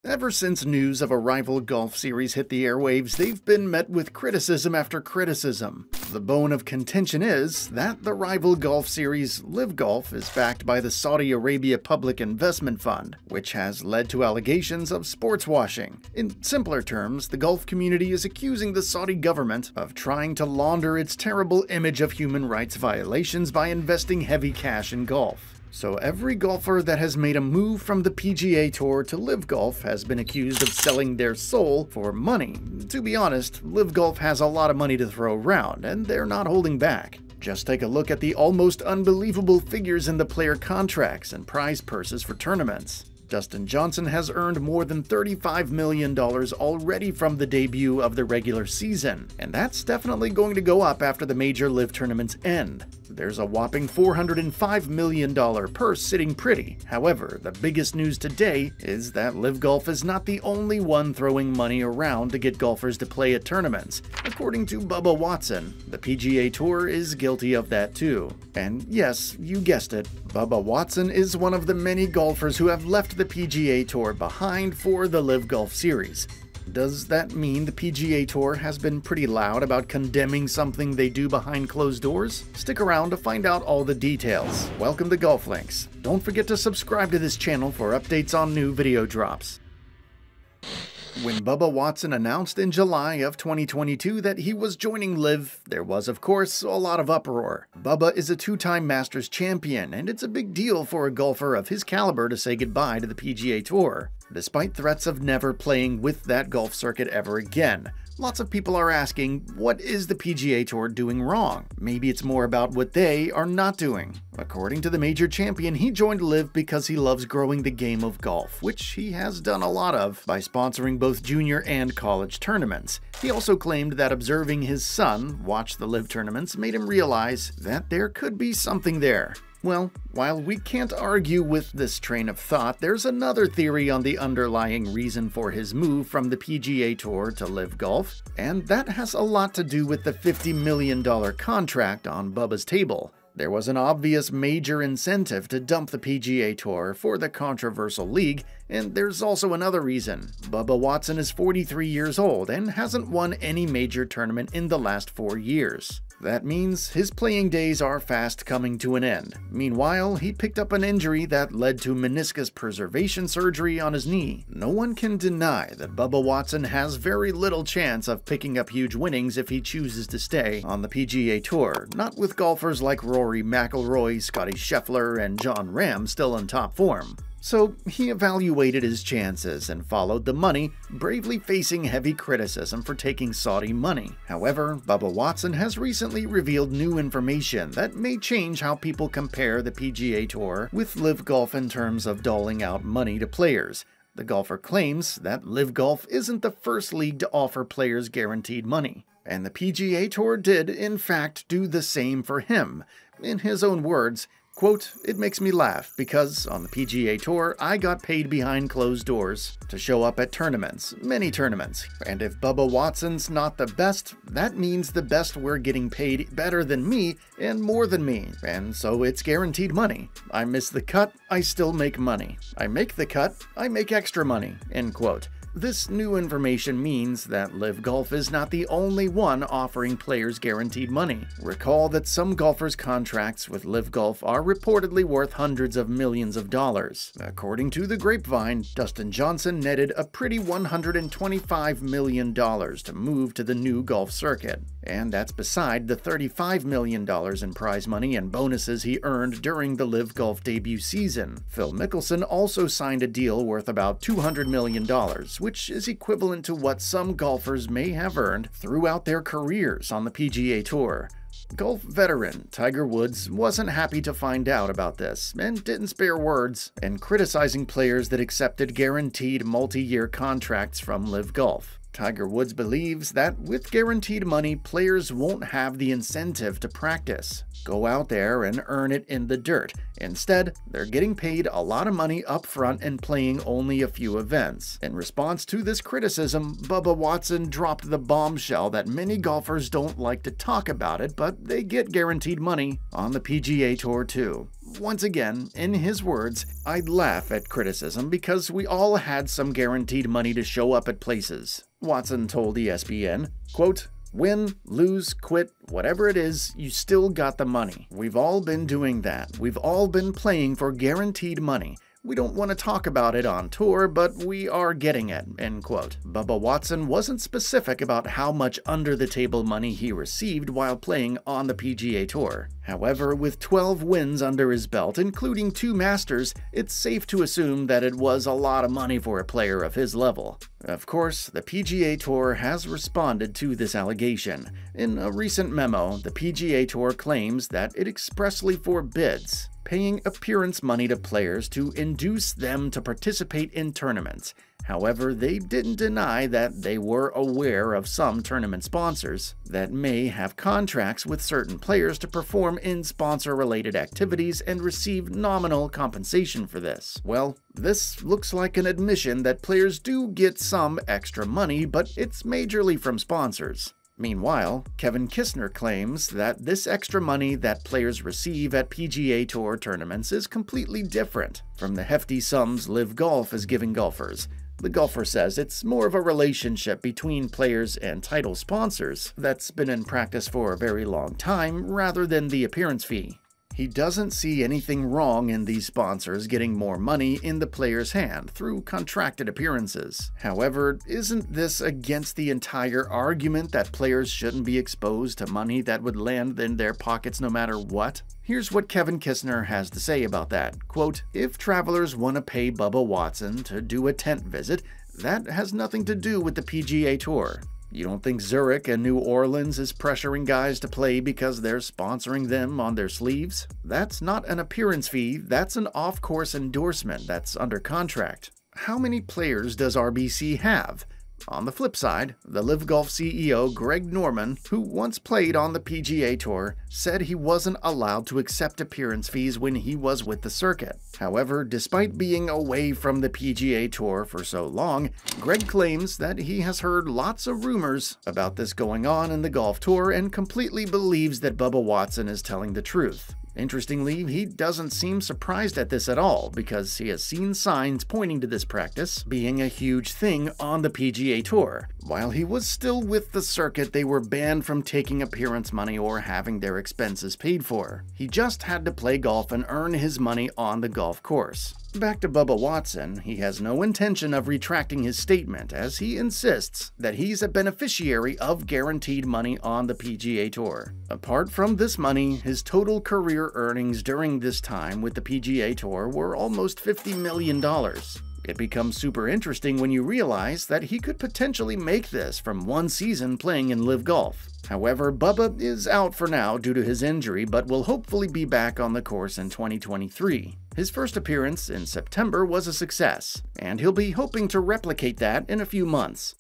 Ever since news of a rival golf series hit the airwaves, they've been met with criticism after criticism. The bone of contention is that the rival golf series LIV Golf is backed by the Saudi Arabia Public Investment Fund, which has led to allegations of sports washing. In simpler terms, the golf community is accusing the Saudi government of trying to launder its terrible image of human rights violations by investing heavy cash in golf. So every golfer that has made a move from the PGA Tour to LIV Golf has been accused of selling their soul for money. To be honest, LIV Golf has a lot of money to throw around, and they're not holding back. Just take a look at the almost unbelievable figures in the player contracts and prize purses for tournaments. Dustin Johnson has earned more than $35 million already from the debut of the regular season, and that's definitely going to go up after the major LIV tournaments end. There's a whopping $405 million purse sitting pretty. However, the biggest news today is that LIV Golf is not the only one throwing money around to get golfers to play at tournaments. According to Bubba Watson, the PGA Tour is guilty of that too. And yes, you guessed it, Bubba Watson is one of the many golfers who have left the PGA Tour behind for the LIV Golf series. Does that mean the PGA Tour has been pretty loud about condemning something they do behind closed doors? Stick around to find out all the details. Welcome to Golf Links. Don't forget to subscribe to this channel for updates on new video drops. When Bubba Watson announced in July of 2022 that he was joining LIV, there was, of course, a lot of uproar. Bubba is a two-time Masters champion, and it's a big deal for a golfer of his caliber to say goodbye to the PGA Tour, despite threats of never playing with that golf circuit ever again. Lots of people are asking, what is the PGA Tour doing wrong? Maybe it's more about what they are not doing. According to the major champion, he joined LIV because he loves growing the game of golf, which he has done a lot of by sponsoring both junior and college tournaments. He also claimed that observing his son watch the LIV tournaments made him realize that there could be something there. Well, while we can't argue with this train of thought, there's another theory on the underlying reason for his move from the PGA Tour to LIV Golf, and that has a lot to do with the $50 million contract on Bubba's table. There was an obvious major incentive to dump the PGA Tour for the controversial league, and there's also another reason. Bubba Watson is 43 years old and hasn't won any major tournament in the last 4 years. That means his playing days are fast coming to an end. Meanwhile, he picked up an injury that led to meniscus preservation surgery on his knee. No one can deny that Bubba Watson has very little chance of picking up huge winnings if he chooses to stay on the PGA Tour, not with golfers like Rory McIlroy, Scotty Scheffler, and Jon Rahm still in top form. So he evaluated his chances and followed the money, bravely facing heavy criticism for taking Saudi money. However, Bubba Watson has recently revealed new information that may change how people compare the PGA Tour with LIV Golf in terms of doling out money to players. The golfer claims that LIV Golf isn't the first league to offer players guaranteed money, and the PGA Tour did, in fact, do the same for him. In his own words, quote, "It makes me laugh because on the PGA Tour, I got paid behind closed doors to show up at tournaments, many tournaments. And if Bubba Watson's not the best, that means the best were getting paid better than me and more than me. And so it's guaranteed money. I miss the cut, I still make money. I make the cut, I make extra money," end quote. This new information means that LIV Golf is not the only one offering players guaranteed money. Recall that some golfers' contracts with LIV Golf are reportedly worth hundreds of millions of dollars. According to the grapevine, Dustin Johnson netted a pretty $125 million to move to the new golf circuit. And that's beside the $35 million in prize money and bonuses he earned during the LIV Golf debut season. Phil Mickelson also signed a deal worth about $200 million, which is equivalent to what some golfers may have earned throughout their careers on the PGA Tour. Golf veteran Tiger Woods wasn't happy to find out about this and didn't spare words in criticizing players that accepted guaranteed multi-year contracts from LIV Golf. Tiger Woods believes that with guaranteed money, players won't have the incentive to practice, go out there and earn it in the dirt. Instead, they're getting paid a lot of money up front and playing only a few events. In response to this criticism, Bubba Watson dropped the bombshell that many golfers don't like to talk about it, but they get guaranteed money on the PGA Tour too. once again, in his words, "I'd laugh at criticism because we all had some guaranteed money to show up at places." Watson told ESPN, quote, "Win, lose, quit, whatever it is, you still got the money. We've all been doing that. We've all been playing for guaranteed money. We don't want to talk about it on tour, but we are getting it," end quote. Bubba Watson wasn't specific about how much under-the-table money he received while playing on the PGA Tour. However, with 12 wins under his belt, including 2 Masters, it's safe to assume that it was a lot of money for a player of his level. Of course, the PGA Tour has responded to this allegation. In a recent memo, the PGA Tour claims that it expressly forbids paying appearance money to players to induce them to participate in tournaments. However, they didn't deny that they were aware of some tournament sponsors that may have contracts with certain players to perform in sponsor-related activities and receive nominal compensation for this. Well, this looks like an admission that players do get some extra money, but it's majorly from sponsors. Meanwhile, Kevin Kisner claims that this extra money that players receive at PGA Tour tournaments is completely different from the hefty sums LIV Golf is giving golfers. The golfer says it's more of a relationship between players and title sponsors that's been in practice for a very long time rather than the appearance fee. He doesn't see anything wrong in these sponsors getting more money in the player's hand through contracted appearances. However, isn't this against the entire argument that players shouldn't be exposed to money that would land in their pockets no matter what? Here's what Kevin Kisner has to say about that. Quote, "If travelers want to pay Bubba Watson to do a tent visit, that has nothing to do with the PGA Tour. You don't think Zurich and New Orleans is pressuring guys to play because they're sponsoring them on their sleeves? That's not an appearance fee, that's an off-course endorsement that's under contract. How many players does RBC have?" On the flip side, the LIV Golf CEO Greg Norman, who once played on the PGA Tour, said he wasn't allowed to accept appearance fees when he was with the circuit. However, despite being away from the PGA Tour for so long, Greg claims that he has heard lots of rumors about this going on in the golf tour and completely believes that Bubba Watson is telling the truth. Interestingly, he doesn't seem surprised at this at all because he has seen signs pointing to this practice being a huge thing on the PGA Tour. While he was still with the circuit, they were banned from taking appearance money or having their expenses paid for. He just had to play golf and earn his money on the golf course. Back to Bubba Watson, he has no intention of retracting his statement as he insists that he's a beneficiary of guaranteed money on the PGA Tour. Apart from this money, his total career earnings during this time with the PGA Tour were almost $50 million. It becomes super interesting when you realize that he could potentially make this from one season playing in LIV Golf. However, Bubba is out for now due to his injury, but will hopefully be back on the course in 2023. His first appearance in September was a success, and he'll be hoping to replicate that in a few months.